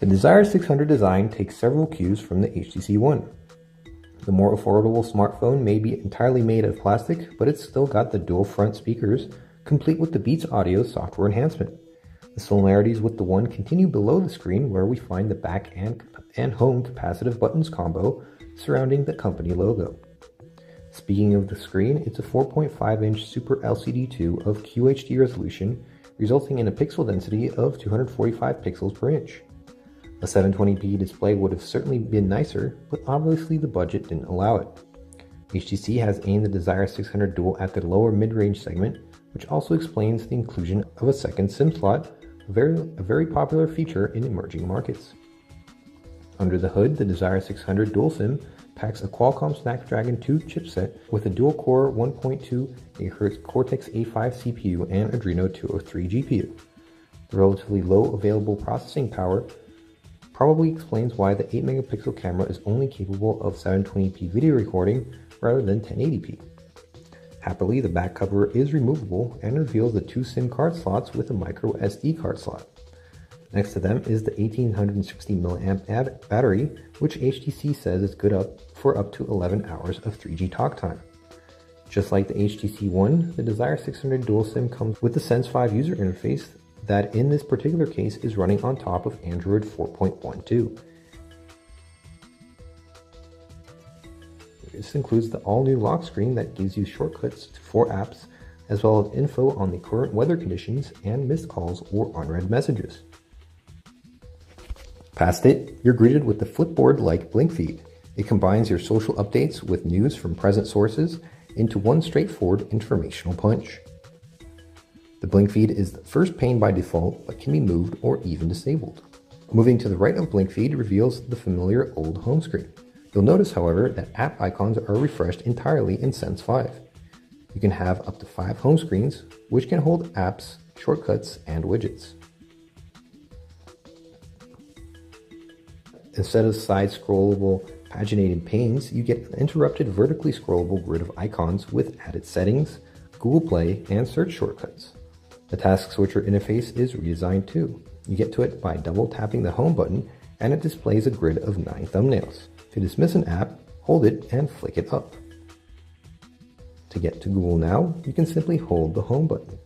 The Desire 600 design takes several cues from the HTC One. The more affordable smartphone may be entirely made of plastic, but it's still got the dual front speakers, complete with the Beats Audio software enhancement. The similarities with the One continue below the screen, where we find the back and home capacitive buttons combo surrounding the company logo. Speaking of the screen, it's a 4.5-inch Super LCD2 of QHD resolution, resulting in a pixel density of 245 pixels per inch. A 720p display would have certainly been nicer, but obviously the budget didn't allow it. HTC has aimed the Desire 600 Dual at the lower mid-range segment, which also explains the inclusion of a second SIM slot, a very popular feature in emerging markets. Under the hood, the Desire 600 Dual SIM packs a Qualcomm Snapdragon 2 chipset with a dual-core 1.2 GHz Cortex-A5 CPU and Adreno 203 GPU. The relatively low available processing power probably explains why the 8-megapixel camera is only capable of 720p video recording rather than 1080p. Happily, the back cover is removable and reveals the 2 SIM card slots with a micro SD card slot. Next to them is the 1860 mAh battery, which HTC says is good for up to 11 hours of 3G talk time. Just like the HTC One, the Desire 600 Dual SIM comes with the Sense 5 user interface that in this particular case is running on top of Android 4.12. This includes the all-new lock screen that gives you shortcuts to 4 apps, as well as info on the current weather conditions and missed calls or unread messages. Past it, you're greeted with the Flipboard-like blink feed. It combines your social updates with news from present sources into one straightforward informational punch. The blink feed is the first pane by default, but can be moved or even disabled. Moving to the right of blink feed reveals the familiar old home screen. You'll notice, however, that app icons are refreshed entirely in Sense 5. You can have up to 5 home screens, which can hold apps, shortcuts, and widgets. Instead of side-scrollable paginated panes, you get an interrupted vertically scrollable grid of icons with added settings, Google Play, and search shortcuts. The task switcher interface is redesigned too. You get to it by double tapping the home button and it displays a grid of 9 thumbnails. To dismiss an app, hold it and flick it up. To get to Google Now, you can simply hold the home button.